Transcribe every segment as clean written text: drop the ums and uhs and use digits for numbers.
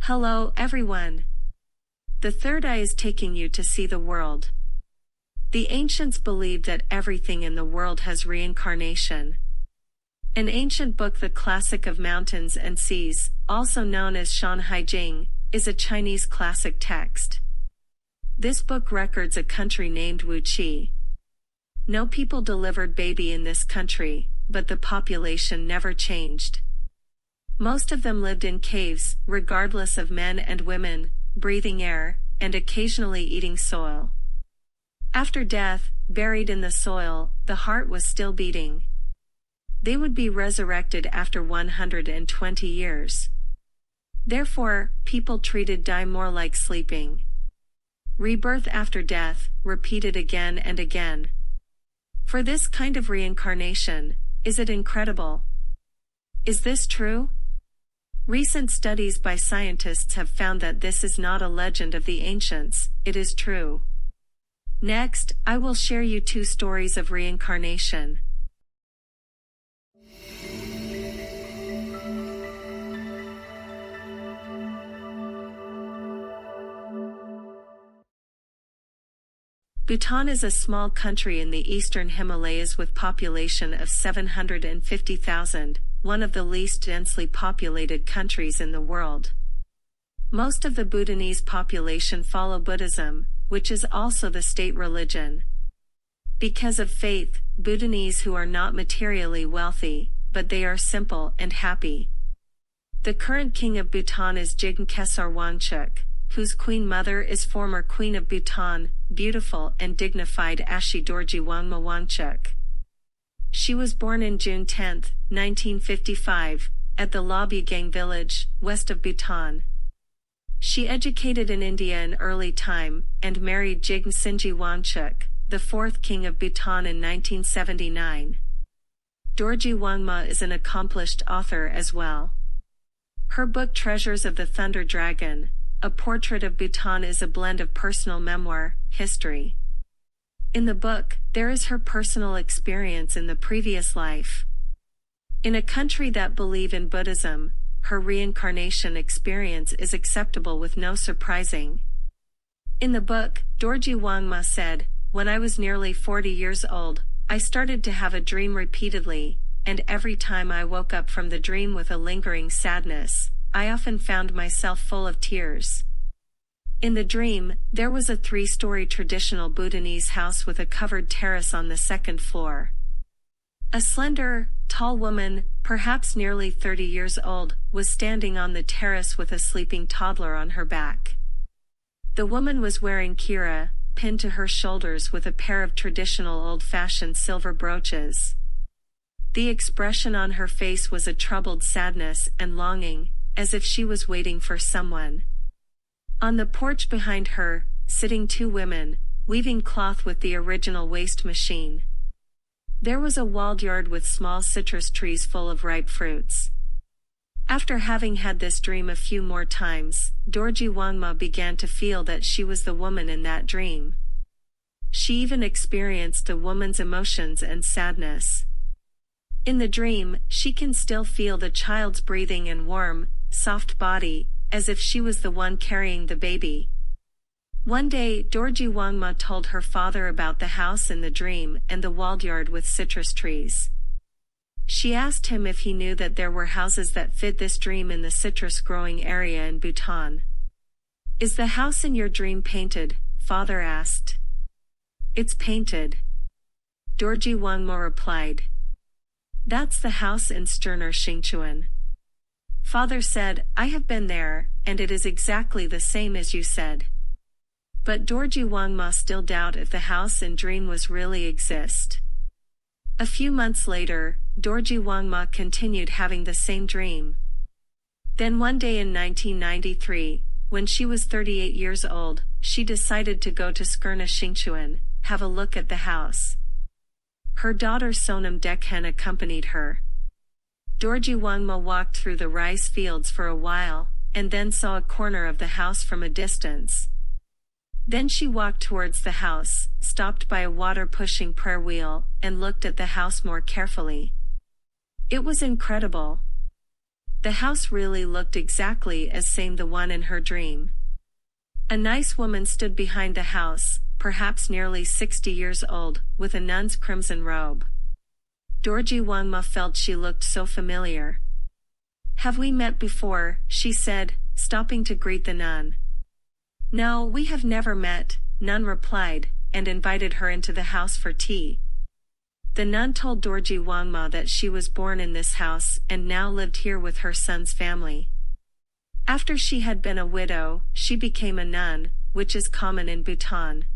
Hello everyone. The third eye is taking you to see the world. The ancients believed that everything in the world has reincarnation. An ancient book, the Classic of Mountains and Seas, also known as Shan Hai Jing, is a Chinese classic text. This book records a country named Wuqi. No people delivered baby in this country, but the population never changed. Most of them lived in caves, regardless of men and women, breathing air, and occasionally eating soil. After death, buried in the soil, the heart was still beating. They would be resurrected after 120 years. Therefore, people treated die more like sleeping. Rebirth after death, repeated again and again. For this kind of reincarnation, is it incredible? Is this true? Recent studies by scientists have found that this is not a legend of the ancients, it is true. Next, I will share you 2 stories of reincarnation. Bhutan is a small country in the eastern Himalayas with population of 750,000, one of the least densely populated countries in the world. Most of the Bhutanese population follow Buddhism, which is also the state religion. Because of faith, Bhutanese who are not materially wealthy, but they are simple and happy. The current king of Bhutan is Jigme Khesar Wangchuk, whose queen mother is former queen of Bhutan, beautiful and dignified Ashi Dorji Wangma Wangchuk. She was born in June 10, 1955, at the Labigang village, west of Bhutan. She educated in India in early time, and married Jigme Sinji Wangchuk, the 4th king of Bhutan in 1979. Dorji Wangma is an accomplished author as well. Her book Treasures of the Thunder Dragon, A Portrait of Bhutan is a blend of personal memoir, history. In the book, there is her personal experience in the previous life. In a country that believe in Buddhism, her reincarnation experience is acceptable with no surprising. In the book, Dorji Wangma said, "When I was nearly 40 years old, I started to have a dream repeatedly, and every time I woke up from the dream with a lingering sadness, I often found myself full of tears. In the dream, there was a 3-story traditional Bhutanese house with a covered terrace on the 2nd floor. A slender, tall woman, perhaps nearly 30 years old, was standing on the terrace with a sleeping toddler on her back. The woman was wearing kira, pinned to her shoulders with a pair of traditional old-fashioned silver brooches. The expression on her face was a troubled sadness and longing, as if she was waiting for someone. On the porch behind her, sitting 2 women, weaving cloth with the original waste machine. There was a walled yard with small citrus trees full of ripe fruits. After having had this dream a few more times, Dorji Wangma began to feel that she was the woman in that dream. She even experienced the woman's emotions and sadness. In the dream, she can still feel the child's breathing and warm, soft body, as if she was the one carrying the baby. One day, Dorji Wangma told her father about the house in the dream and the walled yard with citrus trees. She asked him if he knew that there were houses that fit this dream in the citrus-growing area in Bhutan. "Is the house in your dream painted?" father asked. "It's painted," Dorji Wangma replied. "That's the house in Sterner Xingchuan." Father said, "I have been there, and it is exactly the same as you said." But Dorji Wangma still doubted if the house in dream was really exist. A few months later, Dorji Wangma continued having the same dream. Then one day in 1993, when she was 38 years old, she decided to go to Sterner Xingchuan, have a look at the house. Her daughter Sonam Dekhen accompanied her. Dorji Wangma walked through the rice fields for a while, and then saw a corner of the house from a distance. Then she walked towards the house, stopped by a water-pushing prayer wheel, and looked at the house more carefully. It was incredible. The house really looked exactly as same the one in her dream. A nice woman stood behind the house, perhaps nearly 60 years old, with a nun's crimson robe. Dorji Wangma felt she looked so familiar. "Have we met before?" she said, stopping to greet the nun. "No, we have never met," Nun replied, and invited her into the house for tea. The nun told Dorji Wangma that she was born in this house and now lived here with her son's family. After she had been a widow, she became a nun, which is common in Bhutan.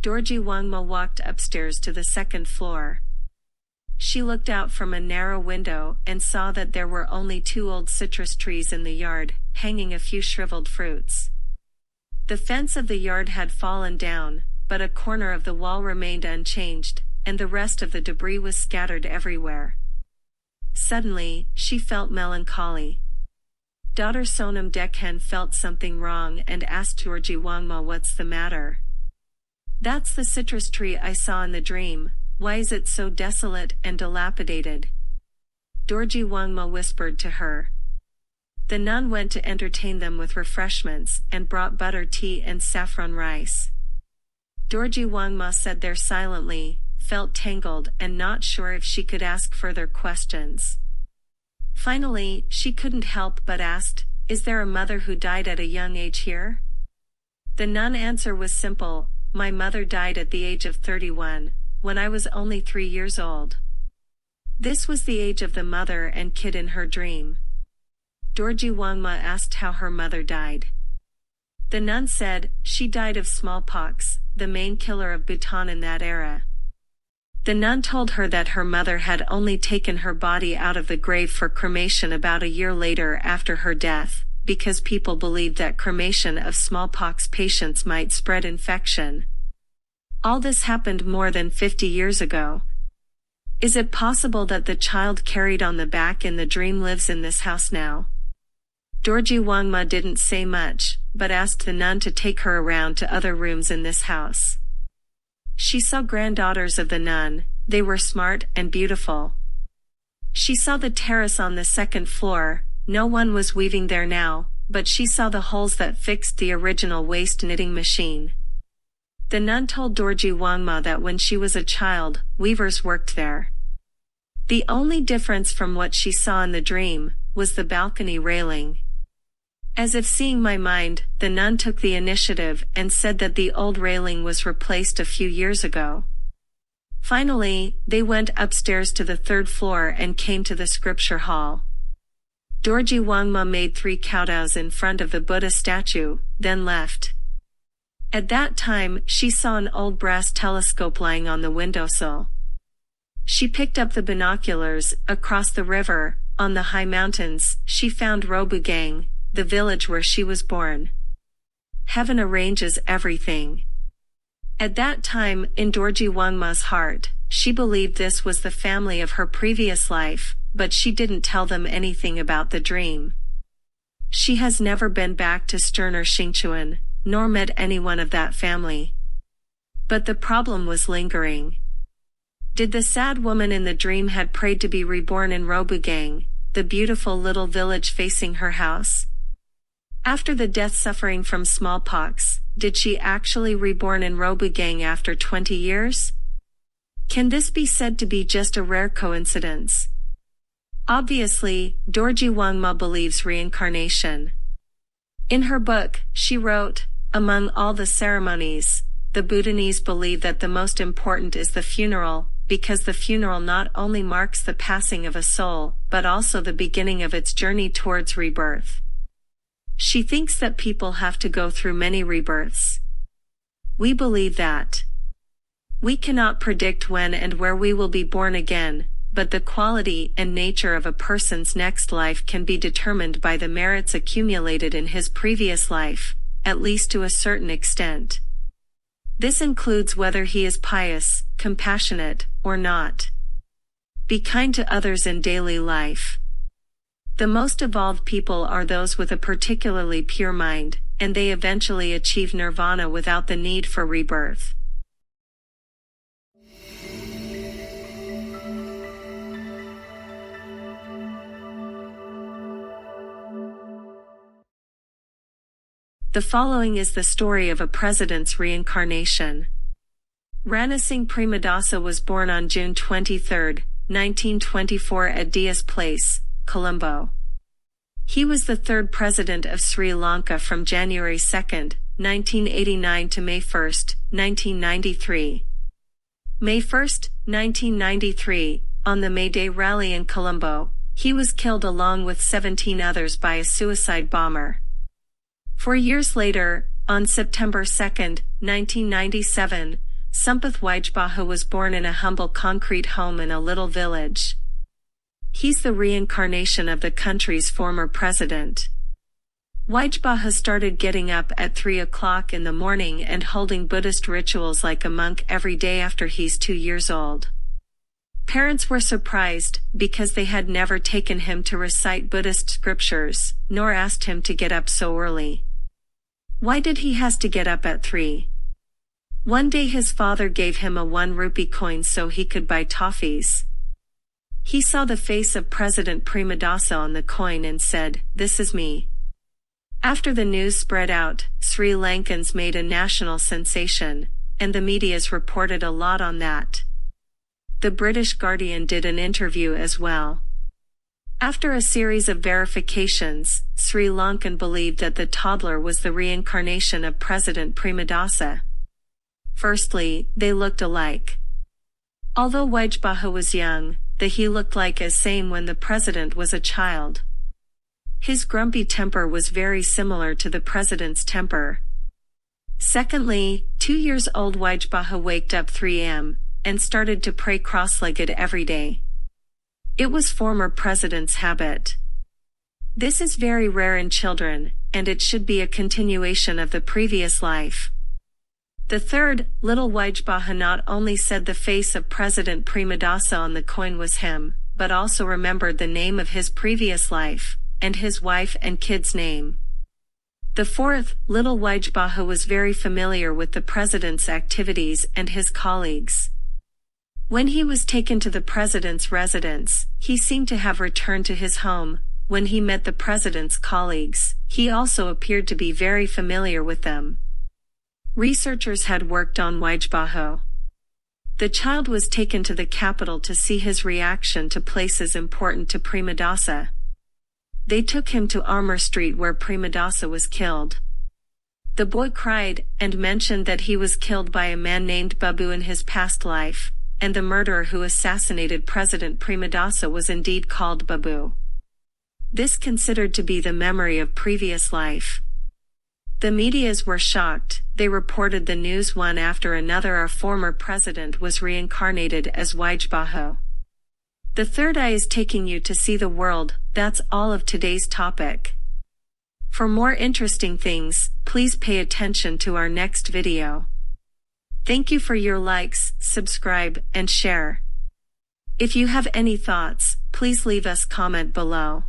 Dorji Wangma walked upstairs to the second floor. She looked out from a narrow window and saw that there were only 2 old citrus trees in the yard, hanging a few shriveled fruits. The fence of the yard had fallen down, but a corner of the wall remained unchanged, and the rest of the debris was scattered everywhere. Suddenly, she felt melancholy. Daughter Sonam Dekhen felt something wrong and asked Dorji Wangma, "What's the matter?" "That's the citrus tree I saw in the dream. Why is it so desolate and dilapidated?" Dorji Wangma whispered to her. The nun went to entertain them with refreshments and brought butter tea and saffron rice. Dorji Wangma sat there silently, felt tangled and not sure if she could ask further questions. Finally, she couldn't help but asked, "Is there a mother who died at a young age here?" The nun answer was simple, "My mother died at the age of 31, when I was only 3 years old." This was the age of the mother and kid in her dream. Dorji Wangma asked how her mother died. The nun said, "She died of smallpox, the main killer of Bhutan in that era." The nun told her that her mother had only taken her body out of the grave for cremation about a year later after her death, because people believed that cremation of smallpox patients might spread infection. All this happened more than 50 years ago. Is it possible that the child carried on the back in the dream lives in this house now? Dorji Wangma didn't say much, but asked the nun to take her around to other rooms in this house. She saw granddaughters of the nun. They were smart and beautiful. She saw the terrace on the second floor. No one was weaving there now, but she saw the holes that fixed the original waist knitting machine. The nun told Dorji Wangma that when she was a child, weavers worked there. The only difference from what she saw in the dream was the balcony railing. As if seeing my mind, the nun took the initiative and said that the old railing was replaced a few years ago. Finally, they went upstairs to the 3rd floor and came to the scripture hall. Dorji Wangma made 3 kowtows in front of the Buddha statue, then left. At that time, she saw an old brass telescope lying on the windowsill. She picked up the binoculars. Across the river, on the high mountains, she found Robugang, the village where she was born. Heaven arranges everything. At that time, in Dorji Wangma's heart, she believed this was the family of her previous life, but she didn't tell them anything about the dream. She has never been back to Stern or Xingchuan, nor met anyone of that family. But the problem was lingering. Did the sad woman in the dream had prayed to be reborn in Robugang, the beautiful little village facing her house? After the death suffering from smallpox, did she actually reborn in Robugang after 20 years? Can this be said to be just a rare coincidence? Obviously, Dorji Wangma believes reincarnation. In her book, she wrote, "Among all the ceremonies, the Bhutanese believe that the most important is the funeral, because the funeral not only marks the passing of a soul, but also the beginning of its journey towards rebirth." She thinks that people have to go through many rebirths. We believe that. We cannot predict when and where we will be born again, but the quality and nature of a person's next life can be determined by the merits accumulated in his previous life, at least to a certain extent. This includes whether he is pious, compassionate, or not. Be kind to others in daily life. The most evolved people are those with a particularly pure mind, and they eventually achieve nirvana without the need for rebirth. The following is the story of a president's reincarnation. Rana Singh Premadasa was born on June 23, 1924 at Dias Place, Colombo. He was the third president of Sri Lanka from January 2, 1989 to May 1, 1993. May 1, 1993, on the May Day rally in Colombo, he was killed along with 17 others by a suicide bomber. 4 years later, on September 2, 1997, Sampath Wajbahu was born in a humble concrete home in a little village. He's the reincarnation of the country's former president. Wajbahu started getting up at 3 o'clock in the morning and holding Buddhist rituals like a monk every day after he's 2 years old. Parents were surprised, because they had never taken him to recite Buddhist scriptures, nor asked him to get up so early. Why did he has to get up at 3? One day his father gave him a 1 rupee coin so he could buy toffees. He saw the face of President Premadasa on the coin and said, "This is me." After the news spread out, Sri Lankans made a national sensation, and the medias reported a lot on that. The British Guardian did an interview as well. After a series of verifications, Sri Lankan believed that the toddler was the reincarnation of President Premadasa. Firstly, they looked alike. Although Wajbahu was young, he looked like as same when the president was a child. His grumpy temper was very similar to the president's temper. Secondly, 2 years old Wajbahu waked up 3 a.m. and started to pray cross-legged every day. It was former president's habit. This is very rare in children, and it should be a continuation of the previous life. The third, little Wajbahu not only said the face of President Premadasa on the coin was him, but also remembered the name of his previous life, and his wife and kids' name. The fourth, little Wajbahu was very familiar with the president's activities and his colleagues. When he was taken to the president's residence, he seemed to have returned to his home. When he met the president's colleagues, he also appeared to be very familiar with them. Researchers had worked on Wajbahu. The child was taken to the capital to see his reaction to places important to Premadasa. They took him to Armour Street where Premadasa was killed. The boy cried, and mentioned that he was killed by a man named Babu in his past life, and the murderer who assassinated President Premadasa was indeed called Babu. This considered to be the memory of previous life. The medias were shocked. They reported the news one after another. Our former president was reincarnated as Wajbahu. The third eye is taking you to see the world. That's all of today's topic. For more interesting things, please pay attention to our next video. Thank you for your likes, subscribe, and share. If you have any thoughts, please leave us comment below.